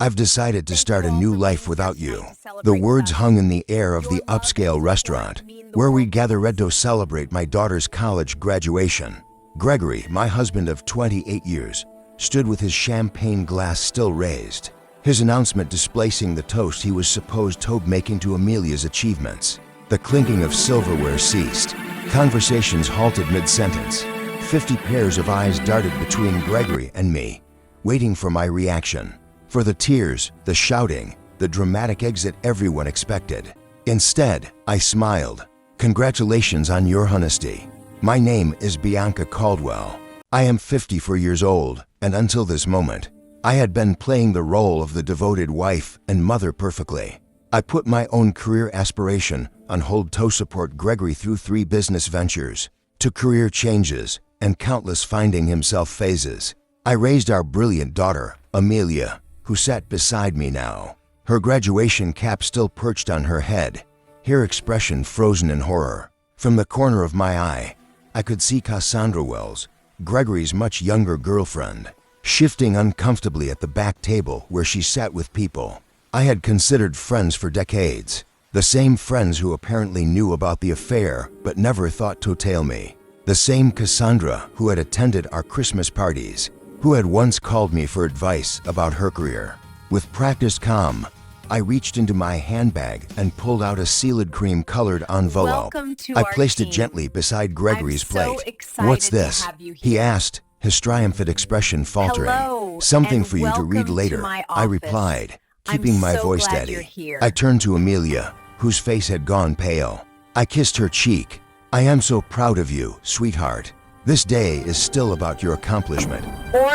I've decided to start a new life without you." The words hung in the air of the upscale restaurant, where we gathered to celebrate my daughter's college graduation. Gregory, my husband of 28 years, stood with his champagne glass still raised, his announcement displacing the toast he was supposed to be making to Amelia's achievements. The clinking of silverware ceased. Conversations halted mid-sentence. 50 pairs of eyes darted between Gregory and me, waiting for my reaction, for the tears, the shouting, the dramatic exit everyone expected. Instead, I smiled. "Congratulations on your honesty. My name is Bianca Caldwell. I am 54 years old, and until this moment, I had been playing the role of the devoted wife and mother perfectly. I put my own career aspiration on hold to support Gregory through 3 business ventures, 2 career changes, and countless finding himself phases. I raised our brilliant daughter, Amelia, who sat beside me now, her graduation cap still perched on her head, her expression frozen in horror. From the corner of my eye, I could see Cassandra Wells, Gregory's much younger girlfriend, shifting uncomfortably at the back table where she sat with people I had considered friends for decades, the same friends who apparently knew about the affair but never thought to tell me, the same Cassandra who had attended our Christmas parties, who had once called me for advice about her career. With practiced calm, I reached into my handbag and pulled out a sealed cream-colored envelope. I placed it gently beside Gregory's plate. "What's this?" he asked, his triumphant expression faltering. "Something for you to read later," I replied, keeping my voice steady. I turned to Amelia, whose face had gone pale. I kissed her cheek. "I am so proud of you, sweetheart. This day is still about your accomplishment."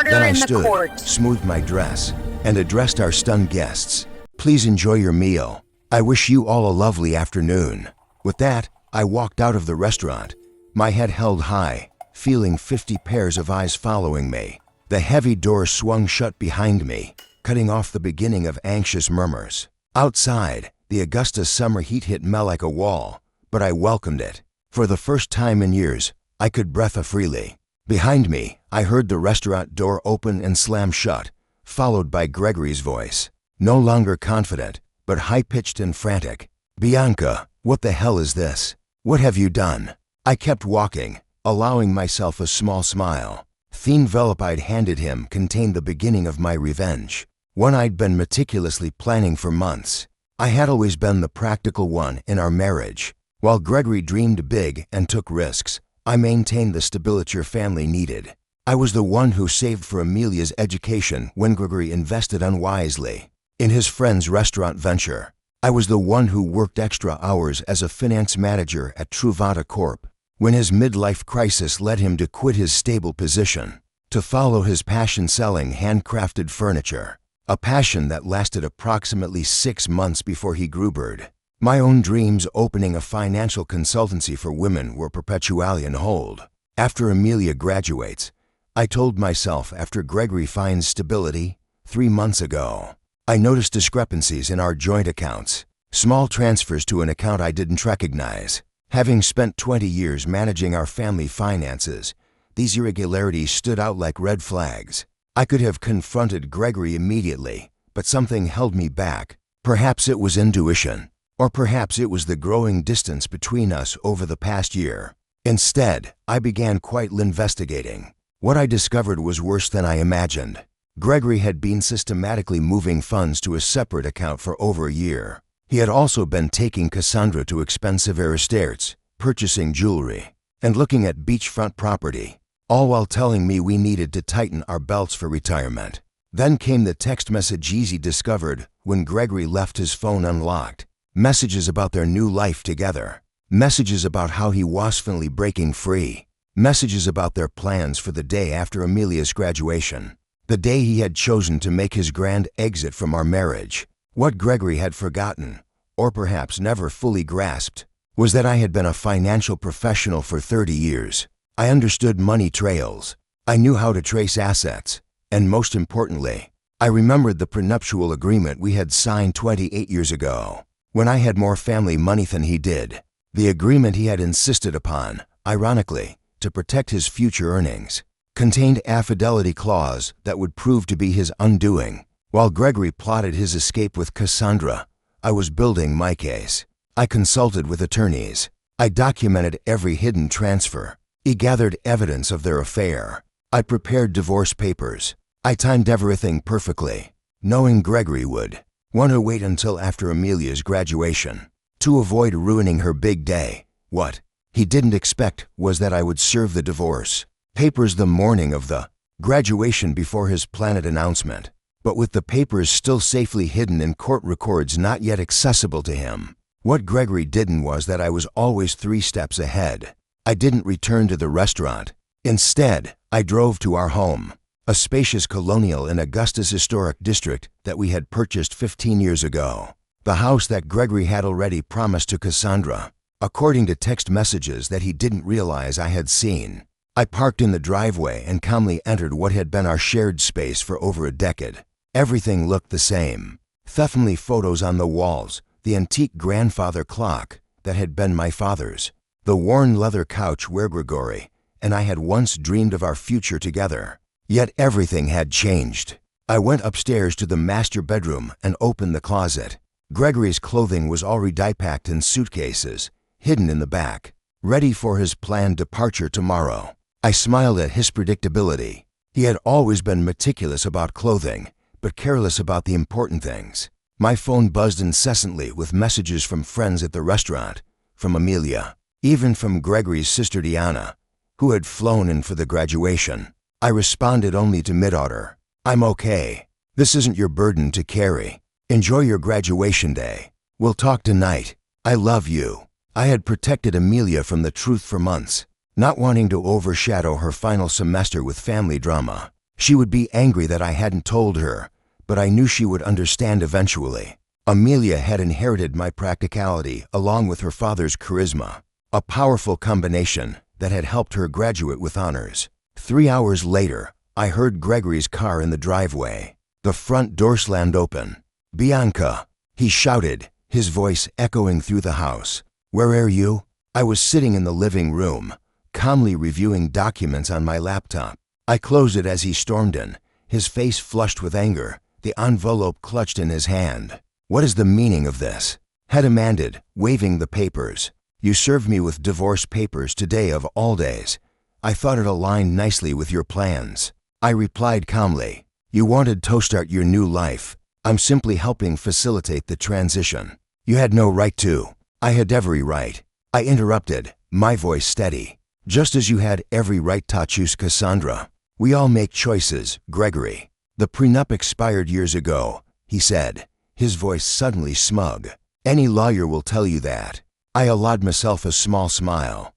Then I stood, smoothed my dress, and addressed our stunned guests. "Please enjoy your meal. I wish you all a lovely afternoon." With that, I walked out of the restaurant, my head held high, feeling 50 pairs of eyes following me. The heavy door swung shut behind me, cutting off the beginning of anxious murmurs. Outside, the Augusta summer heat hit me like a wall, but I welcomed it. For the first time in years, I could breathe freely. Behind me, I heard the restaurant door open and slam shut, followed by Gregory's voice, no longer confident, but high-pitched and frantic. "Bianca, what the hell is this? What have you done?" I kept walking, allowing myself a small smile. The envelope I'd handed him contained the beginning of my revenge, one I'd been meticulously planning for months. I had always been the practical one in our marriage. While Gregory dreamed big and took risks, I maintained the stability our family needed. I was the one who saved for Amelia's education when Gregory invested unwisely in his friend's restaurant venture. I was the one who worked extra hours as a finance manager at Truvada Corp. when his midlife crisis led him to quit his stable position, to follow his passion selling handcrafted furniture, a passion that lasted approximately 6 months before he grew bird. My own dreams opening a financial consultancy for women were perpetually on hold. After Amelia graduates, I told myself after Gregory finds stability, 3 months ago, I noticed discrepancies in our joint accounts, small transfers to an account I didn't recognize. Having spent 20 years managing our family finances, these irregularities stood out like red flags. I could have confronted Gregory immediately, but something held me back. Perhaps it was intuition, or perhaps it was the growing distance between us over the past year. Instead, I began quietly investigating. What I discovered was worse than I imagined. Gregory had been systematically moving funds to a separate account for over a year. He had also been taking Cassandra to expensive estates, purchasing jewelry, and looking at beachfront property, all while telling me we needed to tighten our belts for retirement. Then came the text messages he discovered when Gregory left his phone unlocked. Messages about their new life together. Messages about how he was finally breaking free. Messages about their plans for the day after Amelia's graduation. The day he had chosen to make his grand exit from our marriage. What Gregory had forgotten, or perhaps never fully grasped, was that I had been a financial professional for 30 years. I understood money trails. I knew how to trace assets. And most importantly, I remembered the prenuptial agreement we had signed 28 years ago, when I had more family money than he did. The agreement he had insisted upon, ironically, to protect his future earnings, contained a fidelity clause that would prove to be his undoing. While Gregory plotted his escape with Cassandra, I was building my case. I consulted with attorneys. I documented every hidden transfer. I gathered evidence of their affair. I prepared divorce papers. I timed everything perfectly, knowing Gregory would want to wait until after Amelia's graduation to avoid ruining her big day. What he didn't expect was that I would serve the divorce papers the morning of the graduation before his planned announcement, but with the papers still safely hidden in court records not yet accessible to him. What Gregory didn't was that I was always 3 steps ahead. I didn't return to the restaurant. Instead, I drove to our home, a spacious colonial in Augusta's historic district that we had purchased 15 years ago. The house that Gregory had already promised to Cassandra, according to text messages that he didn't realize I had seen. I parked in the driveway and calmly entered what had been our shared space for over a decade. Everything looked the same. Family photos on the walls, the antique grandfather clock that had been my father's, the worn leather couch where Gregory and I had once dreamed of our future together. Yet everything had changed. I went upstairs to the master bedroom and opened the closet. Gregory's clothing was already packed in suitcases, hidden in the back, ready for his planned departure tomorrow. I smiled at his predictability. He had always been meticulous about clothing, but careless about the important things. My phone buzzed incessantly with messages from friends at the restaurant, from Amelia, even from Gregory's sister Diana, who had flown in for the graduation. I responded only to mid-order. I'm okay. This isn't your burden to carry. Enjoy your graduation day. We'll talk tonight. I love you. I had protected Amelia from the truth for months, not wanting to overshadow her final semester with family drama. She would be angry that I hadn't told her, but I knew she would understand eventually. Amelia had inherited my practicality along with her father's charisma, a powerful combination that had helped her graduate with honors. 3 hours later, I heard Gregory's car in the driveway. The front door slammed open. "Bianca," he shouted, his voice echoing through the house. "Where are you?" I was sitting in the living room, calmly reviewing documents on my laptop. I closed it as he stormed in, his face flushed with anger, the envelope clutched in his hand. "What is the meaning of this?" he demanded, waving the papers. "You served me with divorce papers today of all days. I thought it aligned nicely with your plans." I replied calmly, "You wanted to start your new life. I'm simply helping facilitate the transition. You had no right to." "I had every right," I interrupted, my voice steady. "Just as you had every right to choose Cassandra. We all make choices, Gregory. The prenup expired years ago," he said, his voice suddenly smug. "Any lawyer will tell you that." I allowed myself a small smile.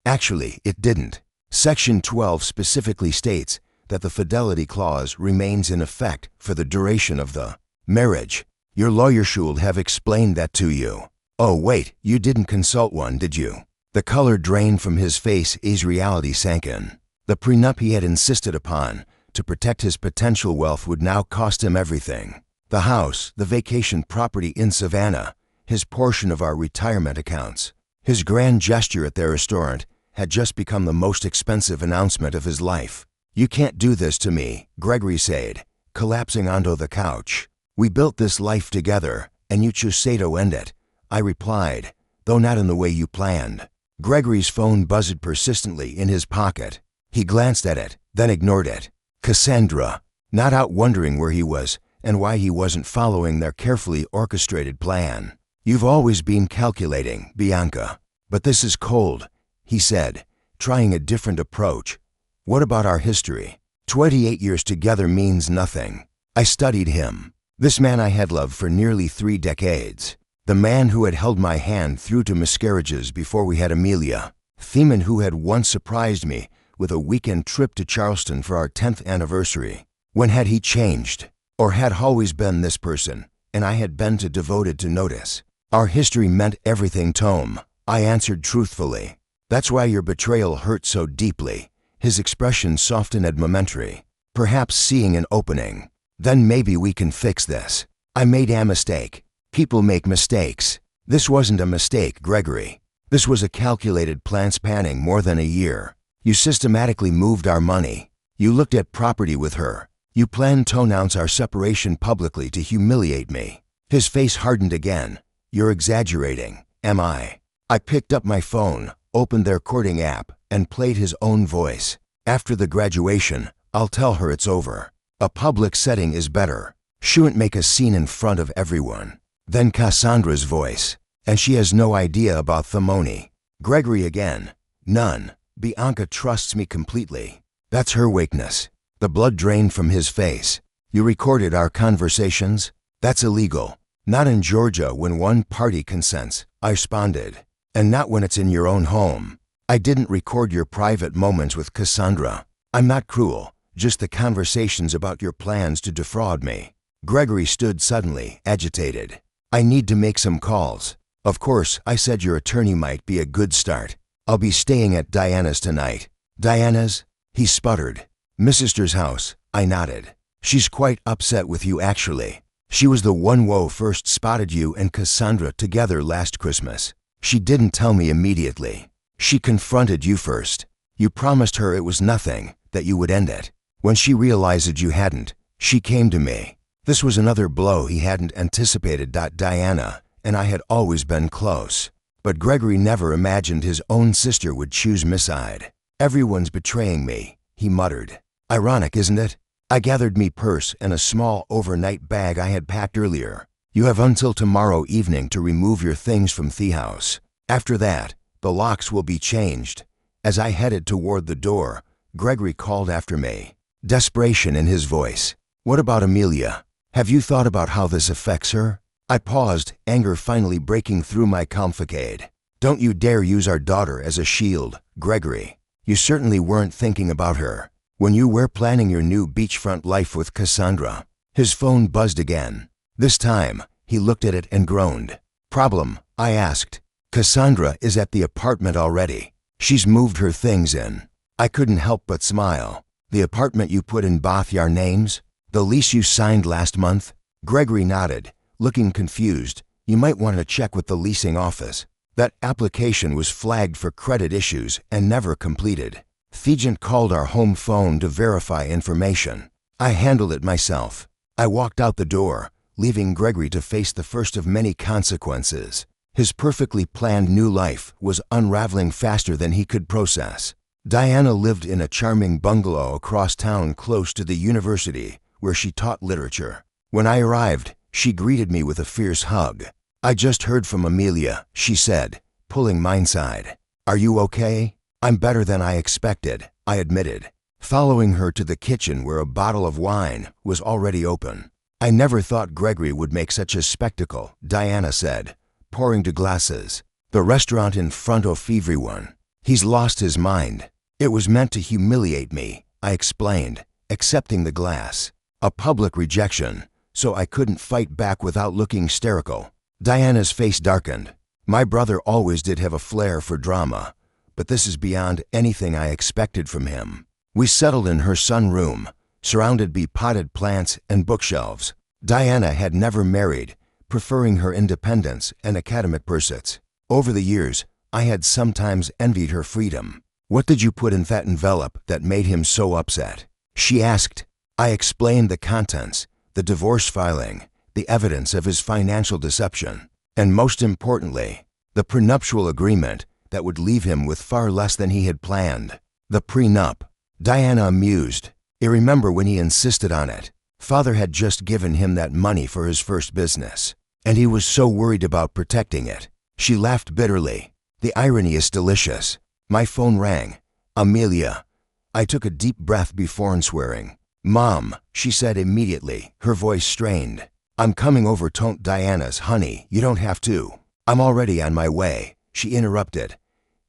Actually, it didn't. Section 12 specifically states that the fidelity clause remains in effect for the duration of the marriage. Your lawyer should have explained that to you. "Oh wait, you didn't consult one, did you?" The color drained from his face as reality sank in. The prenup he had insisted upon to protect his potential wealth would now cost him everything. The house, the vacation property in Savannah, his portion of our retirement accounts. His grand gesture at their restaurant had just become the most expensive announcement of his life. "You can't do this to me," Gregory said, collapsing onto the couch. "We built this life together, and you choose to end it," I replied, though not in the way you planned. Gregory's phone buzzed persistently in his pocket. He glanced at it, then ignored it. Cassandra, not out wondering where he was and why he wasn't following their carefully orchestrated plan. "You've always been calculating, Bianca, but this is cold," he said, trying a different approach. "What about our history? 28 years together means nothing." I studied him. This man I had loved for nearly 3 decades. The man who had held my hand through to miscarriages before we had Amelia. The man who had once surprised me with a weekend trip to Charleston for our 10th anniversary. When had he changed? Or had always been this person, and I had been too devoted to notice? "Our history meant everything to him," I answered truthfully. "That's why your betrayal hurt so deeply." His expression softened momentarily, perhaps seeing an opening. "Then maybe we can fix this. I made a mistake. People make mistakes. This wasn't a mistake, Gregory. This was a calculated plan spanning more than a year. You systematically moved our money. You looked at property with her. You plan to announce our separation publicly to humiliate me. His face hardened again. You're exaggerating, am I? I picked up my phone, opened their courting app, and played his own voice. After the graduation, I'll tell her it's over. A public setting is better. She wouldn't make a scene in front of everyone. Then Cassandra's voice. And she has no idea about Thamoni. Gregory again. None. Bianca trusts me completely. That's her weakness. The blood drained from his face. You recorded our conversations? That's illegal. Not in Georgia when one party consents, I responded. And not when it's in your own home. I didn't record your private moments with Cassandra. I'm not cruel, just the conversations about your plans to defraud me. Gregory stood suddenly, agitated. I need to make some calls. Of course, I said your attorney might be a good start. I'll be staying at Diana's tonight. Diana's? He sputtered. Miss Sister's house, I nodded. She's quite upset with you actually. She was the one who first spotted you and Cassandra together last Christmas. She didn't tell me immediately. She confronted you first. You promised her it was nothing, that you would end it. When she realized you hadn't, she came to me. This was another blow he hadn't anticipated. Diana and I had always been close. But Gregory never imagined his own sister would choose Misside. Everyone's betraying me, he muttered. Ironic, isn't it? I gathered me purse and a small overnight bag I had packed earlier. You have until tomorrow evening to remove your things from the house. After that, the locks will be changed. As I headed toward the door, Gregory called after me. Desperation in his voice. What about Amelia? Have you thought about how this affects her? I paused, anger finally breaking through my conflicade. Don't you dare use our daughter as a shield, Gregory. You certainly weren't thinking about her when you were planning your new beachfront life with Cassandra. His phone buzzed again. This time, he looked at it and groaned. Problem? I asked. Cassandra is at the apartment already. She's moved her things in. I couldn't help but smile. The apartment you put in both your names? The lease you signed last month? Gregory nodded, looking confused. You might want to check with the leasing office. That application was flagged for credit issues and never completed. Thegent called our home phone to verify information. I handled it myself. I walked out the door, leaving Gregory to face the first of many consequences. His perfectly planned new life was unraveling faster than he could process. Diana lived in a charming bungalow across town close to the university, where she taught literature. When I arrived, she greeted me with a fierce hug. I just heard from Amelia, she said, pulling mine side. Are you okay? I'm better than I expected, I admitted, following her to the kitchen where a bottle of wine was already open. I never thought Gregory would make such a spectacle, Diana said, pouring to glasses. The restaurant in front of everyone. He's lost his mind. It was meant to humiliate me, I explained, accepting the glass. A public rejection, so I couldn't fight back without looking hysterical. Diana's face darkened. My brother always did have a flair for drama, but this is beyond anything I expected from him. We settled in her sunroom, surrounded by potted plants and bookshelves. Diana had never married, preferring her independence and academic pursuits. Over the years, I had sometimes envied her freedom. What did you put in that envelope that made him so upset? She asked. I explained the contents, the divorce filing, the evidence of his financial deception, and most importantly, the prenuptial agreement that would leave him with far less than he had planned. The prenup. Diana amused. I remember when he insisted on it. Father had just given him that money for his first business, and he was so worried about protecting it. She laughed bitterly. The irony is delicious. My phone rang. Amelia. I took a deep breath before swearing. Mom, she said immediately, her voice strained. I'm coming over to Diana's, honey, you don't have to. I'm already on my way, she interrupted.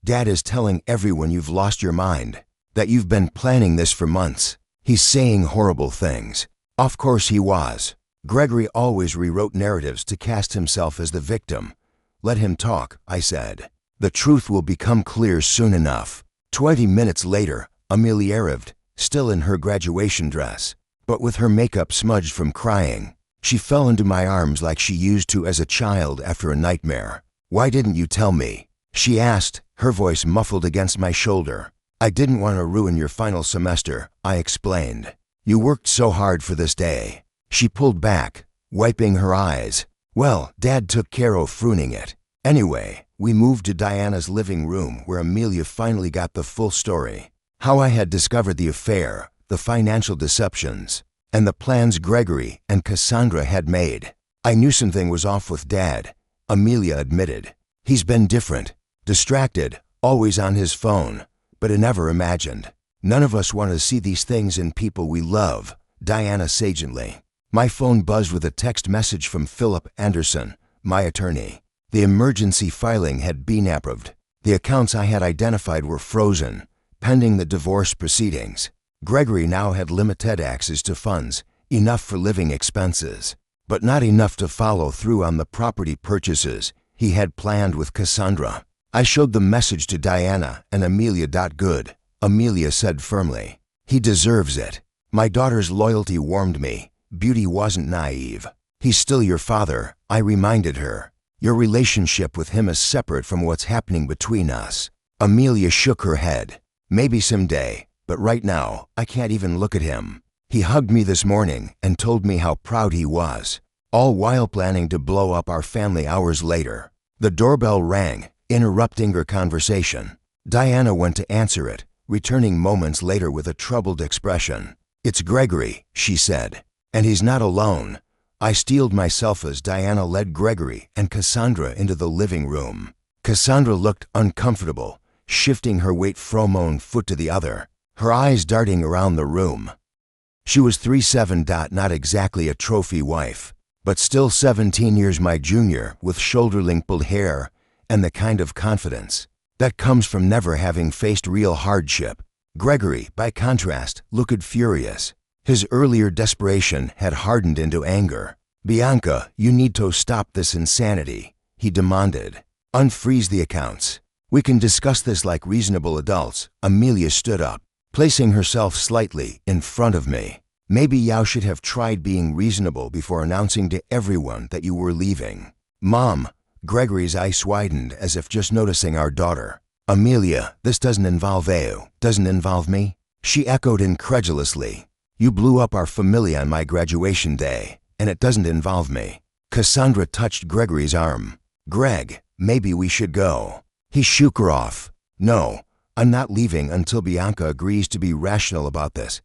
Dad is telling everyone you've lost your mind, that you've been planning this for months. He's saying horrible things. Of course he was. Gregory always rewrote narratives to cast himself as the victim. Let him talk, I said. The truth will become clear soon enough. 20 minutes later, Amelia arrived, still in her graduation dress, but with her makeup smudged from crying. She fell into my arms like she used to as a child after a nightmare. Why didn't you tell me? She asked, her voice muffled against my shoulder. I didn't want to ruin your final semester, I explained. You worked so hard for this day." She pulled back, wiping her eyes. "Well, Dad took care of pruning it." Anyway, we moved to Diana's living room where Amelia finally got the full story. How I had discovered the affair, the financial deceptions, and the plans Gregory and Cassandra had made. "I knew something was off with Dad," Amelia admitted. "He's been different, distracted, always on his phone, but I never imagined. None of us want to see these things in people we love," Diana sagely. My phone buzzed with a text message from Philip Anderson, my attorney. The emergency filing had been approved. The accounts I had identified were frozen, pending the divorce proceedings. Gregory now had limited access to funds, enough for living expenses, but not enough to follow through on the property purchases he had planned with Cassandra. I showed the message to Diana and Amelia. "Good," Amelia said firmly. "He deserves it." My daughter's loyalty warmed me. Beauty wasn't naive. "He's still your father," I reminded her. "Your relationship with him is separate from what's happening between us." Amelia shook her head. "Maybe someday, but right now, I can't even look at him. He hugged me this morning and told me how proud he was, all while planning to blow up our family hours later." The doorbell rang, interrupting her conversation. Diana went to answer it, returning moments later with a troubled expression. "It's Gregory," she said. "And he's not alone." I steeled myself as Diana led Gregory and Cassandra into the living room. Cassandra looked uncomfortable, shifting her weight from one foot to the other, her eyes darting around the room. She was 3'7", not exactly a trophy wife, but still 17 years my junior, with shoulder-length hair and the kind of confidence that comes from never having faced real hardship. Gregory, by contrast, looked furious. His earlier desperation had hardened into anger. "Bianca, you need to stop this insanity," he demanded. "Unfreeze the accounts. We can discuss this like reasonable adults." Amelia stood up, placing herself slightly in front of me. "Maybe you should have tried being reasonable before announcing to everyone that you were leaving." "Mom," Gregory's eyes widened as if just noticing our daughter. "Amelia, this doesn't involve you, doesn't involve me?" She echoed incredulously. "You blew up our family on my graduation day, and it doesn't involve me." Cassandra touched Gregory's arm. "Greg, maybe we should go." He shook her off. "No, I'm not leaving until Bianca agrees to be rational about this."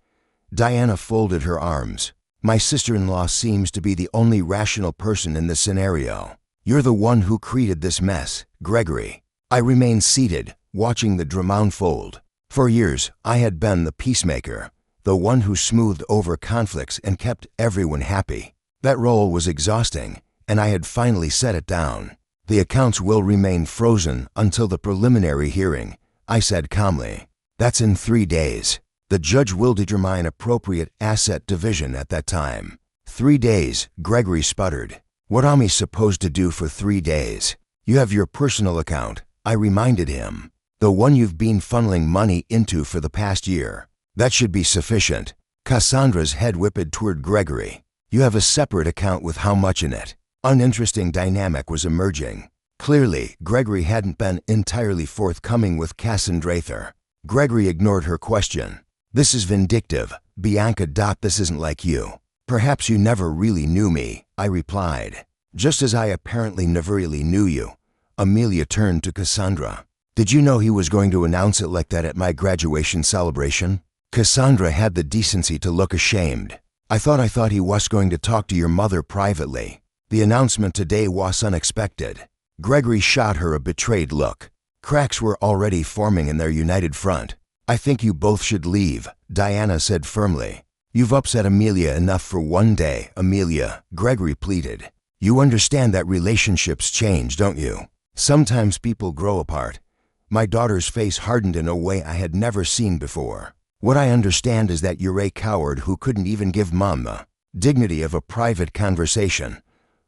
Diana folded her arms. "My sister-in-law seems to be the only rational person in this scenario. You're the one who created this mess, Gregory." I remained seated, watching the drama unfold. For years, I had been the peacemaker, the one who smoothed over conflicts and kept everyone happy. That role was exhausting, and I had finally set it down. "The accounts will remain frozen until the preliminary hearing," I said calmly. "That's in 3 days. The judge will determine appropriate asset division at that time." 3 days, Gregory sputtered. "What am I supposed to do for 3 days? You have your personal account," I reminded him. "The one you've been funneling money into for the past year. That should be sufficient." Cassandra's head whipped toward Gregory. "You have a separate account with how much in it?" Uninteresting dynamic was emerging. Clearly, Gregory hadn't been entirely forthcoming with Cassandra. Gregory ignored her question. "This is vindictive, Bianca. This isn't like you. Perhaps you never really knew me," I replied. "Just as I apparently never really knew you." Amelia turned to Cassandra. "Did you know he was going to announce it like that at my graduation celebration?" Cassandra had the decency to look ashamed. I thought he was going to talk to your mother privately. The announcement today was unexpected." Gregory shot her a betrayed look. Cracks were already forming in their united front. "I think you both should leave," Diana said firmly. "You've upset Amelia enough for one day." "Amelia," Gregory pleaded. "You understand that relationships change, don't you? Sometimes people grow apart." My daughter's face hardened in a way I had never seen before. "What I understand is that you're a coward who couldn't even give Mom the dignity of a private conversation."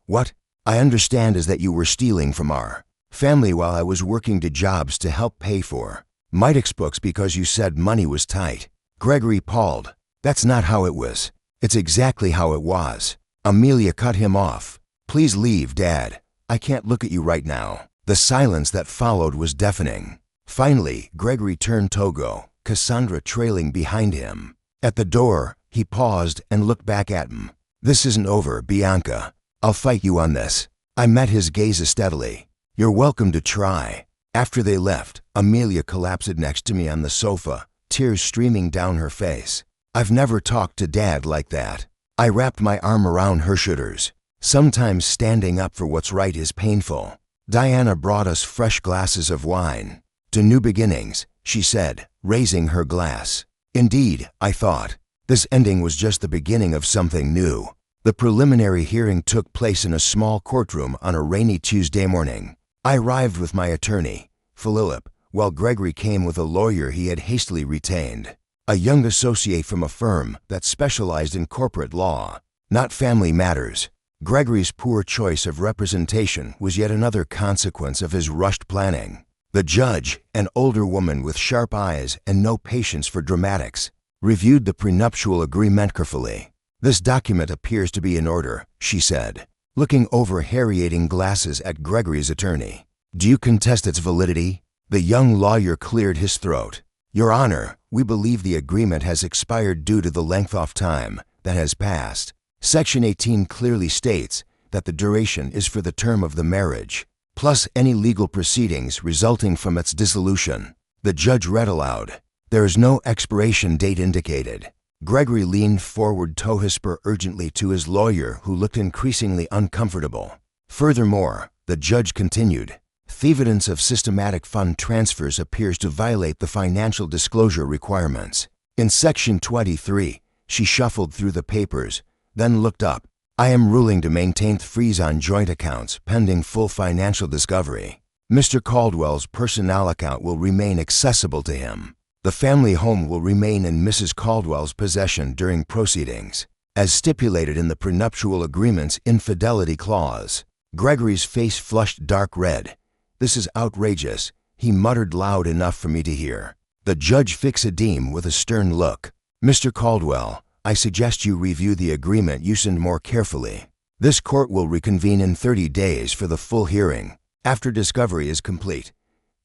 "What I understand is that you were stealing from our family while I was working 2 jobs to help pay for my textbooks because you said money was tight." Gregory paused. "That's not how it was. It's exactly how it was." Amelia cut him off. "Please leave, Dad. I can't look at you right now." The silence that followed was deafening. Finally, Gregory turned to go, Cassandra trailing behind him. At the door, he paused and looked back at him. "This isn't over, Bianca. I'll fight you on this." I met his gaze steadily. "You're welcome to try." After they left, Amelia collapsed next to me on the sofa, tears streaming down her face. "I've never talked to Dad like that." I wrapped my arm around her shoulders. Sometimes standing up for what's right is painful. Diana brought us fresh glasses of wine. "To new beginnings," she said, raising her glass. Indeed, I thought. This ending was just the beginning of something new. The preliminary hearing took place in a small courtroom on a rainy Tuesday morning. I arrived with my attorney, Philip, while Gregory came with a lawyer he had hastily retained, a young associate from a firm that specialized in corporate law, not family matters. Gregory's poor choice of representation was yet another consequence of his rushed planning. The judge, an older woman with sharp eyes and no patience for dramatics, reviewed the prenuptial agreement carefully. "This document appears to be in order," she said, looking over hurrying glasses at Gregory's attorney. "Do you contest its validity?" The young lawyer cleared his throat. "Your Honor, we believe the agreement has expired due to the length of time that has passed. Section 18 clearly states that the duration is for the term of the marriage, plus any legal proceedings resulting from its dissolution." The judge read aloud. "There is no expiration date indicated." Gregory leaned forward to whisper urgently to his lawyer, who looked increasingly uncomfortable. "Furthermore," the judge continued, "the evidence of systematic fund transfers appears to violate the financial disclosure requirements. In Section 23, she shuffled through the papers, then looked up. "I am ruling to maintain freeze on joint accounts pending full financial discovery. Mr. Caldwell's personnel account will remain accessible to him. The family home will remain in Mrs. Caldwell's possession during proceedings, as stipulated in the prenuptial agreement's infidelity clause." Gregory's face flushed dark red. "This is outrageous," he muttered loud enough for me to hear. The judge fixed him with a stern look. "Mr. Caldwell, I suggest you review the agreement you signed more carefully. This court will reconvene in 30 days for the full hearing, after discovery is complete."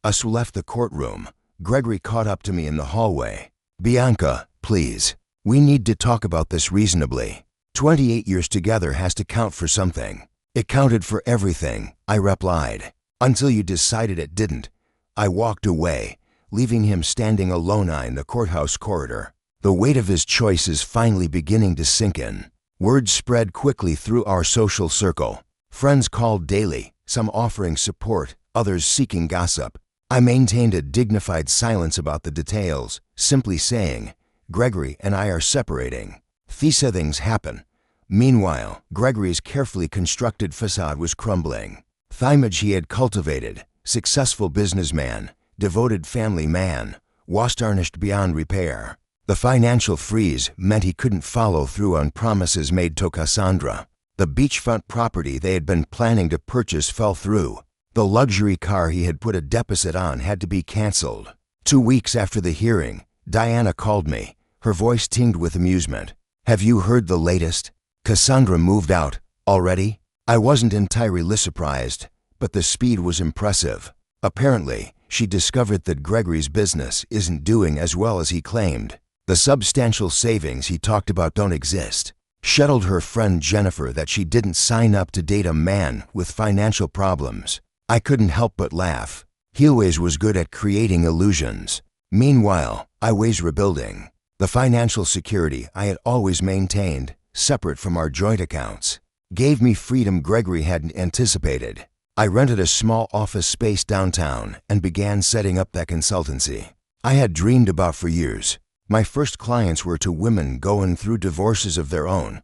As we left the courtroom, Gregory caught up to me in the hallway. "Bianca, please. We need to talk about this reasonably. 28 years together has to count for something." "It counted for everything," I replied, "until you decided it didn't." I walked away, leaving him standing alone in the courthouse corridor. The weight of his choice is finally beginning to sink in. Word spread quickly through our social circle. Friends called daily, some offering support, others seeking gossip. I maintained a dignified silence about the details, simply saying, "Gregory and I are separating." These things happen. Meanwhile, Gregory's carefully constructed facade was crumbling. The image he had cultivated, successful businessman, devoted family man, was tarnished beyond repair. The financial freeze meant he couldn't follow through on promises made to Cassandra. The beachfront property they had been planning to purchase fell through. The luxury car he had put a deposit on had to be canceled. 2 weeks after the hearing, Diana called me, her voice tinged with amusement. "Have you heard the latest? Cassandra moved out, already?" I wasn't entirely surprised, but the speed was impressive. Apparently, she discovered that Gregory's business isn't doing as well as he claimed. The substantial savings he talked about don't exist. She told her friend Jennifer that she didn't sign up to date a man with financial problems. I couldn't help but laugh. He always was good at creating illusions. Meanwhile, I was rebuilding. The financial security I had always maintained, separate from our joint accounts, gave me freedom Gregory hadn't anticipated. I rented a small office space downtown and began setting up that consultancy I had dreamed about for years. My first clients were to women going through divorces of their own.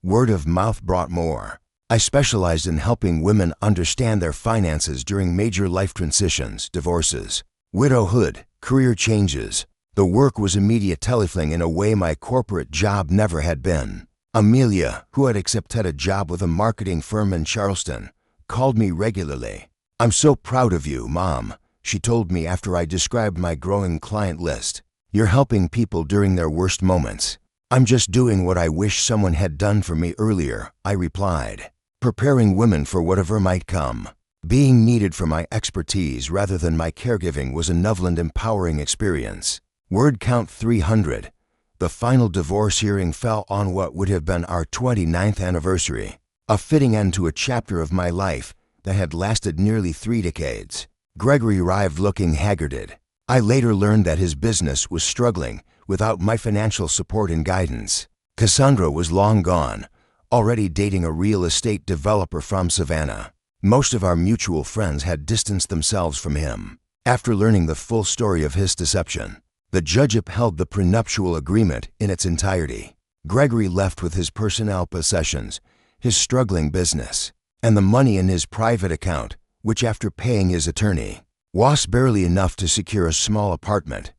Word of mouth brought more. I specialized in helping women understand their finances during major life transitions, divorces, widowhood, career changes. The work was immediate telephone in a way my corporate job never had been. Amelia, who had accepted a job with a marketing firm in Charleston, called me regularly. "I'm so proud of you, Mom," she told me after I described my growing client list. "You're helping people during their worst moments." "I'm just doing what I wish someone had done for me earlier," I replied. Preparing women for whatever might come. Being needed for my expertise rather than my caregiving was a novel and empowering experience. Word count 300. The final divorce hearing fell on what would have been our 29th anniversary, a fitting end to a chapter of my life that had lasted nearly 3 decades. Gregory arrived looking haggarded. I later learned that his business was struggling without my financial support and guidance. Cassandra was long gone, already dating a real estate developer from Savannah. Most of our mutual friends had distanced themselves from him. After learning the full story of his deception, the judge upheld the prenuptial agreement in its entirety. Gregory left with his personnel possessions, his struggling business, and the money in his private account, which after paying his attorney, was barely enough to secure a small apartment.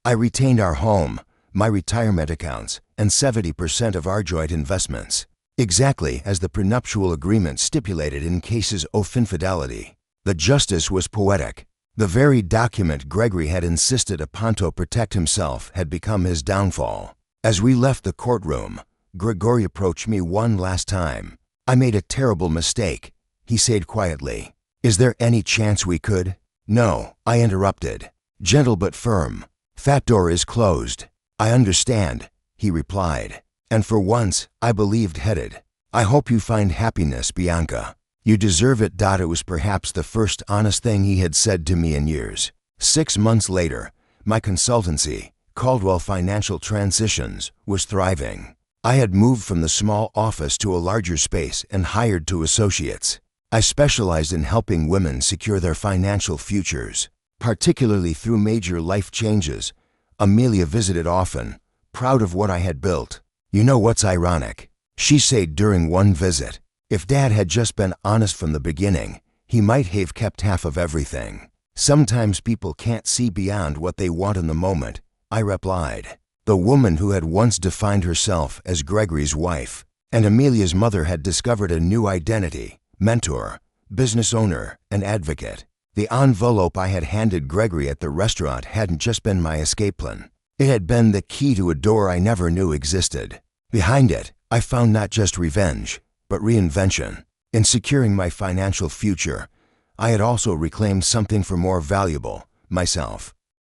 I retained our home, my retirement accounts, and 70% of our joint investments, exactly as the prenuptial agreement stipulated in cases of infidelity. The justice was poetic. The very document Gregory had insisted upon to protect himself had become his downfall. As we left the courtroom, Gregory approached me one last time. "I made a terrible mistake," he said quietly. "Is there any chance we could—" "No," I interrupted, gentle but firm. "That door is closed." "I understand," he replied, and for once I believed headed. "I hope you find happiness, Bianca. You deserve it." It was perhaps the first honest thing he had said to me in years. 6 months later, my consultancy, Caldwell Financial Transitions, was thriving. I had moved from the small office to a larger space and hired 2 associates. I specialized in helping women secure their financial futures, particularly through major life changes. Amelia visited often, proud of what I had built. "You know what's ironic?" she said during one visit. "If Dad had just been honest from the beginning, he might have kept half of everything." "Sometimes people can't see beyond what they want in the moment," I replied. The woman who had once defined herself as Gregory's wife and Amelia's mother had discovered a new identity: mentor, business owner, and advocate. The envelope I had handed Gregory at the restaurant hadn't just been my escape plan. It had been the key to a door I never knew existed. Behind it, I found not just revenge, but reinvention. In securing my financial future, I had also reclaimed something far more valuable: myself.